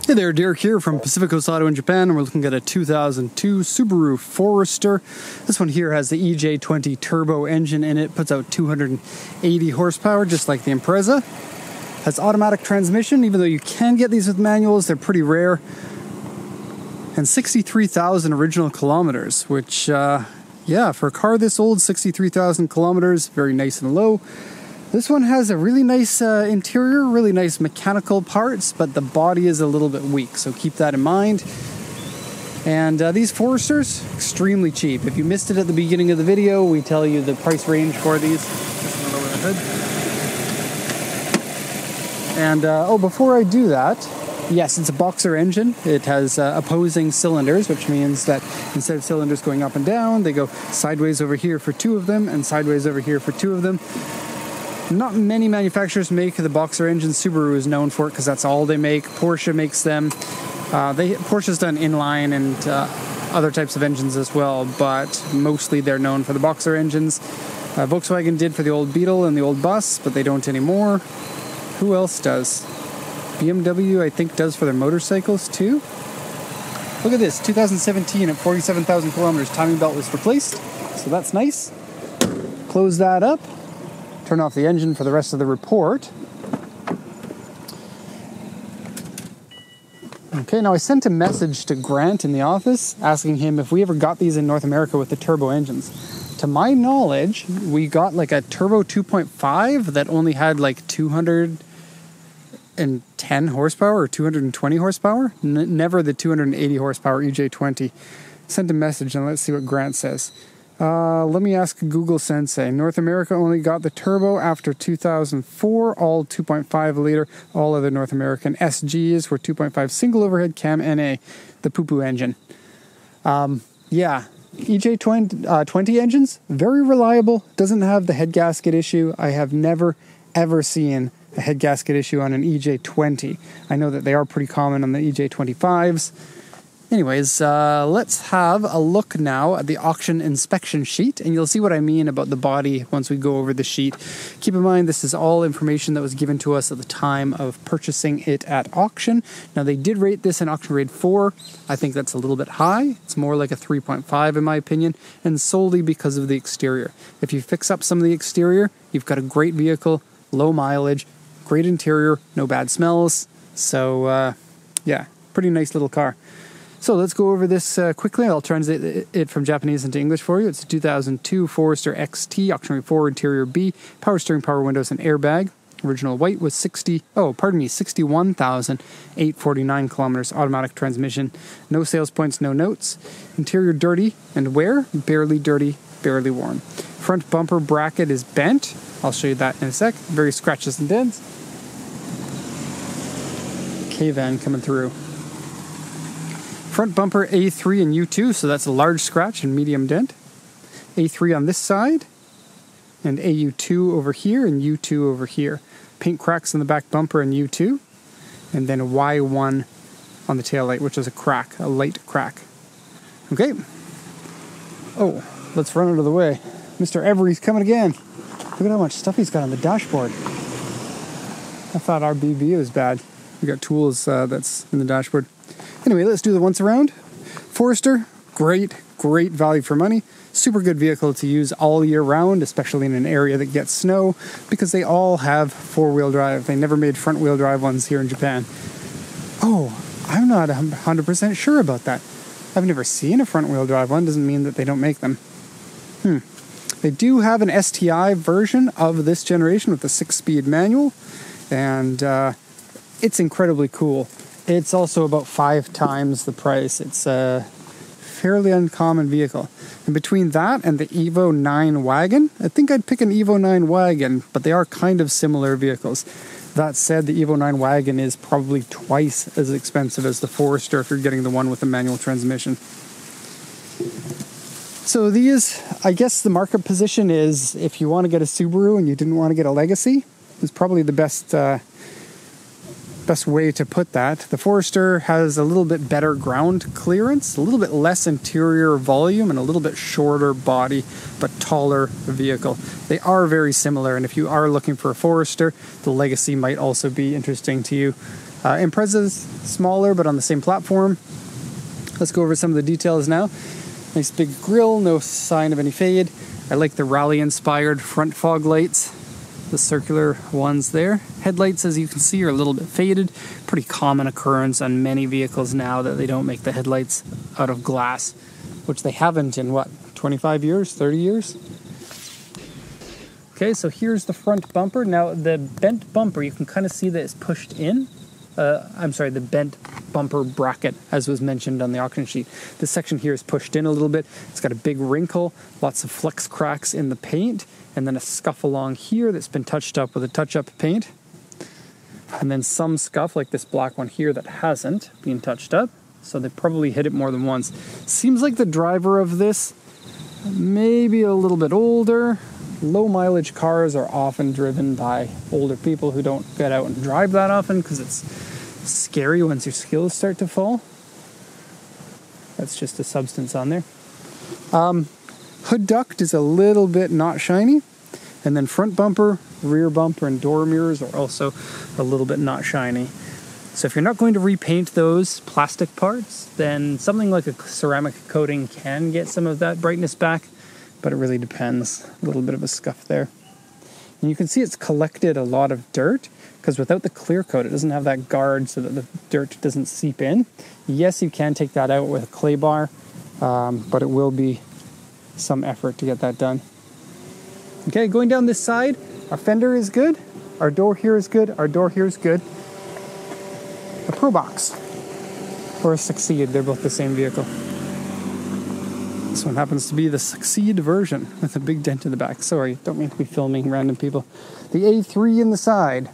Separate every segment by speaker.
Speaker 1: Hey there, Derek here from Pacific Coast Auto in Japan, and we're looking at a 2002 Subaru Forester. This one here has the EJ20 turbo engine in it, puts out 280 horsepower just like the Impreza. Has automatic transmission, even though you can get these with manuals, they're pretty rare. And 63,000 original kilometers, which, yeah, for a car this old, 63,000 kilometers, very nice and low. This one has a really nice interior, really nice mechanical parts, but the body is a little bit weak, so keep that in mind. And these Foresters, extremely cheap. If you missed it at the beginning of the video, we tell you the price range for these. Just gonna lower the hood. And, oh, before I do that, yes, it's a boxer engine. It has opposing cylinders, which means that instead of cylinders going up and down, they go sideways over here for 2 of them and sideways over here for 2 of them. Not many manufacturers make the boxer engine. Subaru is known for it because that's all they make. Porsche makes them. Porsche's done inline and other types of engines as well, but mostly they're known for the boxer engines. Volkswagen did for the old Beetle and the old Bus, but they don't anymore. Who else does? BMW, I think, does for their motorcycles too. Look at this, 2017 at 47,000 kilometers, timing belt was replaced, so that's nice. Close that up. Turn off the engine for the rest of the report. Okay, now I sent a message to Grant in the office asking him if we ever got these in North America with the turbo engines. To my knowledge, we got like a turbo 2.5 that only had like 210 horsepower or 220 horsepower. Never the 280 horsepower EJ20. Sent a message and let's see what Grant says. Let me ask Google Sensei. North America only got the turbo after 2004, all 2.5 liter. All other North American SGs were 2.5 single overhead cam NA, the poo-poo engine. Yeah, EJ20 engines, very reliable, doesn't have the head gasket issue. I have never, ever seen a head gasket issue on an EJ20. I know that they are pretty common on the EJ25s. Anyways, let's have a look now at the auction inspection sheet, and you'll see what I mean about the body once we go over the sheet. Keep in mind, this is all information that was given to us at the time of purchasing it at auction. Now, they did rate this an auction grade 4. I think that's a little bit high. It's more like a 3.5 in my opinion, and solely because of the exterior. If you fix up some of the exterior, you've got a great vehicle, low mileage, great interior, no bad smells. So, yeah, pretty nice little car. So let's go over this quickly. I'll translate it from Japanese into English for you. It's a 2002 Forester XT, auction rate 4, interior B, power steering, power windows, and airbag. Original weight was 61,849 kilometers, automatic transmission. No sales points, no notes. Interior dirty and wear, barely dirty, barely worn. Front bumper bracket is bent. I'll show you that in a sec. Very scratches and dents. K-van coming through. Front bumper A3 and U2, so that's a large scratch and medium dent. A3 on this side, and AU2 over here, and U2 over here. Paint cracks in the back bumper and U2, and then a Y1 on the taillight, which is a crack, a light crack. Okay. Oh, let's run out of the way. Mr. Every's coming again. Look at how much stuff he's got on the dashboard. I thought our BB was bad. We got tools that's in the dashboard. Anyway, let's do the once around. Forester, great value for money. Super good vehicle to use all year round, especially in an area that gets snow, because they all have 4-wheel drive. They never made front-wheel drive ones here in Japan. Oh, I'm not 100% sure about that. I've never seen a front-wheel drive one. Doesn't mean that they don't make them. They do have an STI version of this generation with a 6-speed manual, and it's incredibly cool. It's also about 5 times the price. It's a fairly uncommon vehicle. And between that and the Evo 9 wagon, I think I'd pick an Evo 9 wagon, but they are kind of similar vehicles. That said, the Evo 9 wagon is probably twice as expensive as the Forester if you're getting the one with the manual transmission. So these, I guess the market position is, if you want to get a Subaru and you didn't want to get a Legacy, it's probably the best best way to put that. The Forester has a little bit better ground clearance, a little bit less interior volume, and a little bit shorter body, but taller vehicle. They are very similar, and if you are looking for a Forester, the Legacy might also be interesting to you. Impreza's smaller, but on the same platform. Let's go over some of the details now. Nice big grille, no sign of any fade. I like the rally-inspired front fog lights, the circular ones there. Headlights, as you can see, are a little bit faded. Pretty common occurrence on many vehicles now that they don't make the headlights out of glass, which they haven't in, what, 25 years, 30 years? Okay, so here's the front bumper. Now, the bent bumper, you can kind of see that it's pushed in. The bent bumper bracket, as was mentioned on the auction sheet. This section here is pushed in a little bit. It's got a big wrinkle, lots of flex cracks in the paint, and then a scuff along here that's been touched up with a touch-up paint. And then some scuff, like this black one here, that hasn't been touched up. So they probably hit it more than once. Seems like the driver of this, maybe a little bit older. Low mileage cars are often driven by older people who don't get out and drive that often because it's scary once your skills start to fall. That's just a substance on there. Hood duct is a little bit not shiny. And then front bumper, rear bumper, and door mirrors are also a little bit not shiny. So if you're not going to repaint those plastic parts, then something like a ceramic coating can get some of that brightness back. But it really depends. A little bit of a scuff there. And you can see it's collected a lot of dirt because without the clear coat, it doesn't have that guard so that the dirt doesn't seep in. Yes, you can take that out with a clay bar, but it will be some effort to get that done. Okay, going down this side, our fender is good. Our door here is good. Our door here is good. A Pro Box or a Succeed, they're both the same vehicle. This one happens to be the Succeed version with a big dent in the back. Sorry, don't mean to be filming random people. The A3 in the side.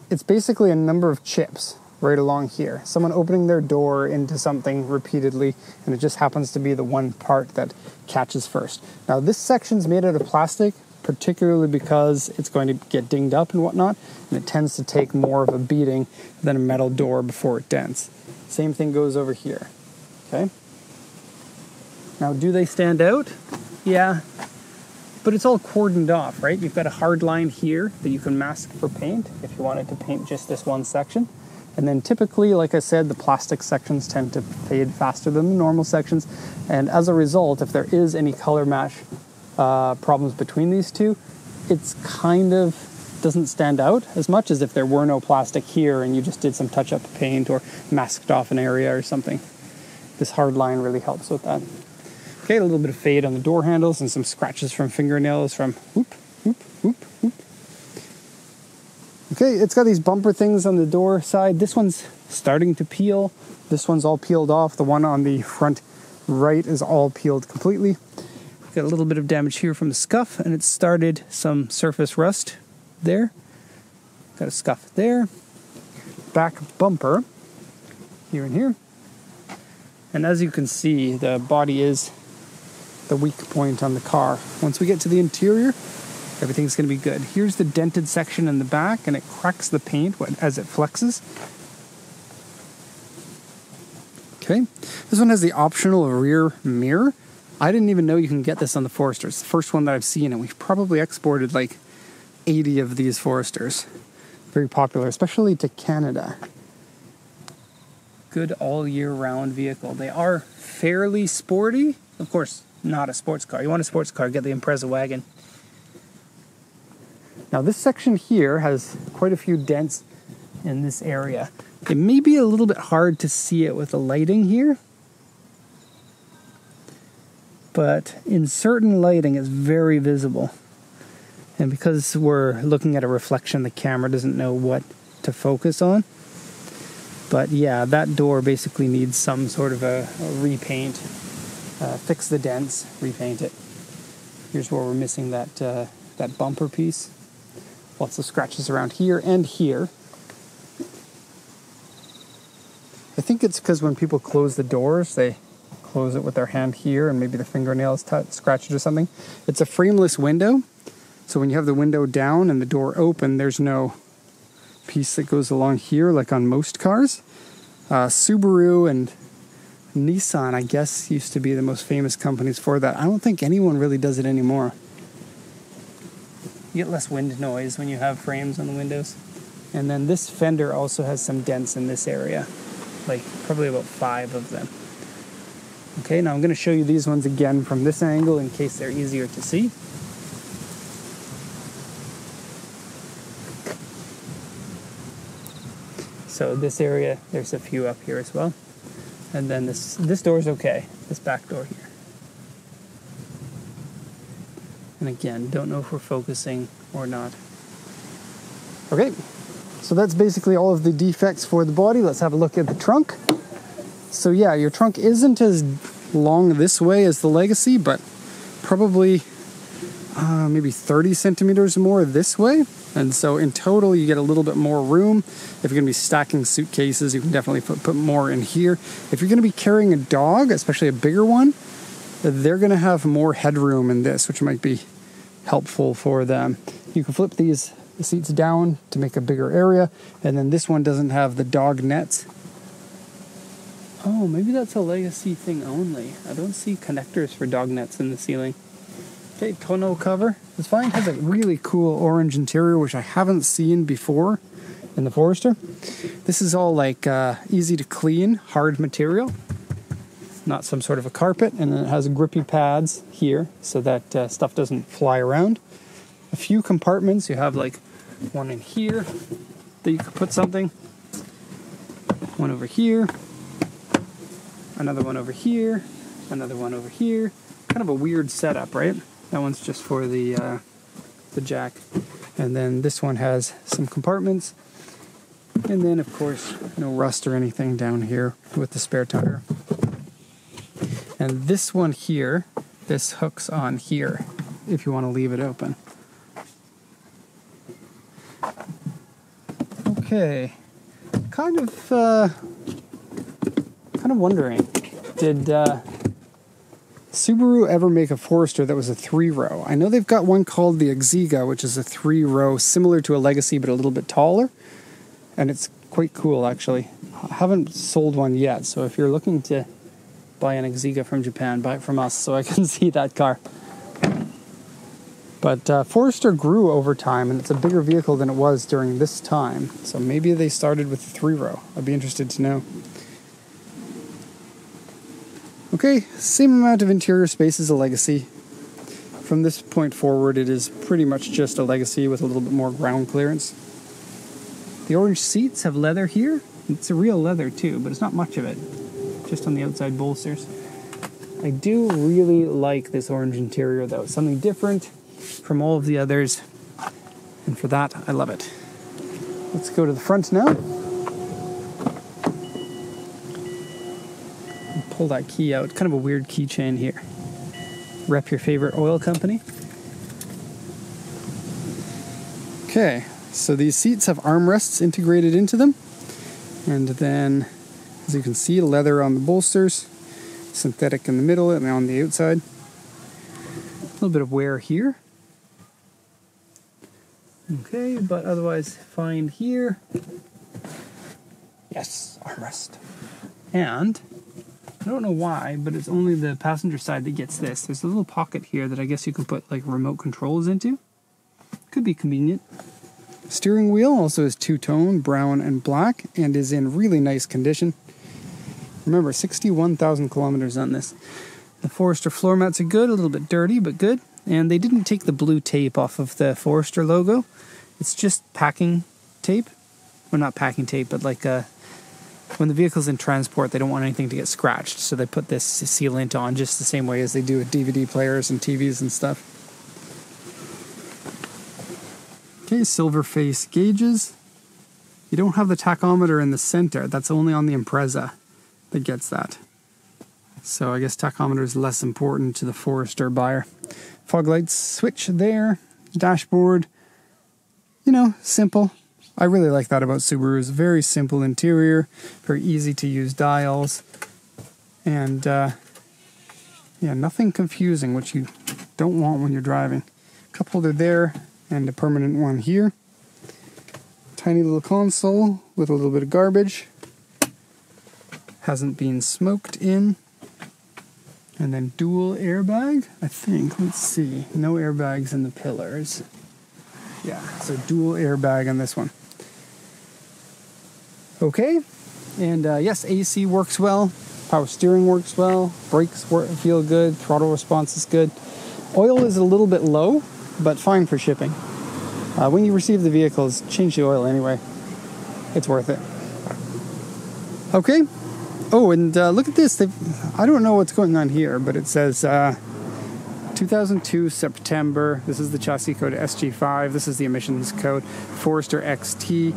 Speaker 1: It's basically a number of chips right along here. Someone opening their door into something repeatedly, and it just happens to be the one part that catches first. Now, this section's made out of plastic, particularly because it's going to get dinged up and whatnot, and it tends to take more of a beating than a metal door before it dents. Same thing goes over here. Okay? Now, do they stand out? Yeah, but it's all cordoned off, right? You've got a hard line here that you can mask for paint if you wanted to paint just this one section. And then typically, like I said, the plastic sections tend to fade faster than the normal sections. And as a result, if there is any color match problems between these two, it's kind of doesn't stand out as much as if there were no plastic here and you just did some touch-up paint or masked off an area or something. This hard line really helps with that. Okay, a little bit of fade on the door handles and some scratches from fingernails from whoop, whoop, whoop, whoop. Okay, it's got these bumper things on the door side. This one's starting to peel. This one's all peeled off. The one on the front right is all peeled completely. Got a little bit of damage here from the scuff, and it started some surface rust there. Got a scuff there. Back bumper here and here. And as you can see, the body is the weak point on the car. Once we get to the interior, everything's going to be good. Here's the dented section in the back, and it cracks the paint as it flexes. Okay, this one has the optional rear mirror. I didn't even know you can get this on the Forester. It's the first one that I've seen, and we've probably exported like 80 of these Foresters. Very popular, especially to Canada. Good all year round vehicle. They are fairly sporty. Of course, not a sports car. You want a sports car, get the Impreza wagon. Now this section here has quite a few dents in this area. It may be a little bit hard to see it with the lighting here, but in certain lighting it's very visible. And because we're looking at a reflection, the camera doesn't know what to focus on. But yeah, that door basically needs some sort of a repaint. Fix the dents, repaint it. Here's where we're missing that bumper piece. Lots of scratches around here and here. I think it's because when people close the doors, they close it with their hand here and maybe the fingernails scratch it or something. It's a frameless window, so when you have the window down and the door open, there's no piece that goes along here, like on most cars. Subaru and Nissan, I guess, used to be the most famous companies for that. I don't think anyone really does it anymore. You get less wind noise when you have frames on the windows. And then this fender also has some dents in this area, like probably about 5 of them. Okay, now I'm going to show you these ones again from this angle in case they're easier to see. So this area, there's a few up here as well. And then this door's okay, this back door here. And again, don't know if we're focusing or not. Okay, so that's basically all of the defects for the body. Let's have a look at the trunk. So yeah, your trunk isn't as long this way as the Legacy, but probably maybe 30 centimeters more this way. And so in total, you get a little bit more room. If you're going to be stacking suitcases, you can definitely put more in here. If you're going to be carrying a dog, especially a bigger one, they're going to have more headroom in this, which might be helpful for them. You can flip the seats down to make a bigger area, and then this one doesn't have the dog nets. Oh, maybe that's a Legacy thing only. I don't see connectors for dog nets in the ceiling. Okay, tonneau cover. This fine has a really cool orange interior, which I haven't seen before in the Forester. This is all like easy to clean, hard material, not some sort of a carpet, and then it has grippy pads here so that stuff doesn't fly around. A few compartments. You have like one in here that you could put something, one over here, another one over here, another one over here. Kind of a weird setup, right? That one's just for the jack. And then this one has some compartments. And then, of course, no rust or anything down here with the spare tire. And this one here, this hooks on here if you want to leave it open. Okay. Kind of wondering, did Subaru ever make a Forester that was a 3-row? I know they've got one called the Exega, which is a 3-row, similar to a Legacy, but a little bit taller. And it's quite cool, actually. I haven't sold one yet, so if you're looking to buy an Exega from Japan, buy it from us so I can see that car. But Forester grew over time, and it's a bigger vehicle than it was during this time. So maybe they started with a 3-row. I'd be interested to know. Okay, same amount of interior space as a Legacy. From this point forward, it is pretty much just a Legacy with a little bit more ground clearance. The orange seats have leather here. It's a real leather too, but it's not much of it. Just on the outside bolsters. I do really like this orange interior though. It's something different from all of the others. And for that, I love it. Let's go to the front now. Pull that key out. Kind of a weird keychain here. Rep your favorite oil company. Okay, so these seats have armrests integrated into them. And then, as you can see, leather on the bolsters, synthetic in the middle and on the outside. A little bit of wear here. Okay, but otherwise fine here. Yes, armrest. And I don't know why, but it's only the passenger side that gets this. There's a little pocket here that I guess you can put like remote controls into. Could be convenient. Steering wheel also is two-tone, brown and black, and is in really nice condition. Remember, 61,000 kilometers on this. The Forester floor mats are good, a little bit dirty, but good. And they didn't take the blue tape off of the Forester logo. It's just packing tape. Well, not packing tape, but like when the vehicle's in transport, they don't want anything to get scratched, so they put this sealant on just the same way as they do with DVD players and TVs and stuff. Okay, silver face gauges. You don't have the tachometer in the center. That's only on the Impreza that gets that. So I guess tachometer is less important to the Forester buyer. Fog lights switch there. Dashboard, simple. I really like that about Subaru's. Very simple interior, very easy to use dials, and nothing confusing, which you don't want when you're driving. Cup holder there, and a permanent one here. Tiny little console with a little bit of garbage. Hasn't been smoked in. And then dual airbag, I think. Let's see. No airbags in the pillars. Yeah, so dual airbag on this one. Okay. And yes, AC works well. Power steering works well. Brakes feel good. Throttle response is good. Oil is a little bit low, but fine for shipping. When you receive the vehicles, change the oil anyway. It's worth it. Okay. Oh, and look at this. I don't know what's going on here, but it says 2002 September. This is the chassis code SG5. This is the emissions code. Forester XT.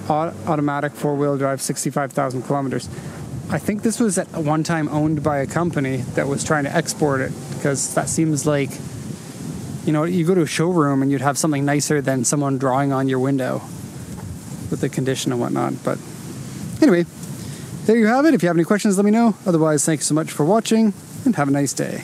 Speaker 1: Automatic four-wheel drive, 65,000 kilometers. I think this was at one time owned by a company that was trying to export it, because that seems like, you know, you go to a showroom and you'd have something nicer than someone drawing on your window with the condition and whatnot. But anyway, there you have it. If you have any questions, let me know. Otherwise, thanks so much for watching and have a nice day.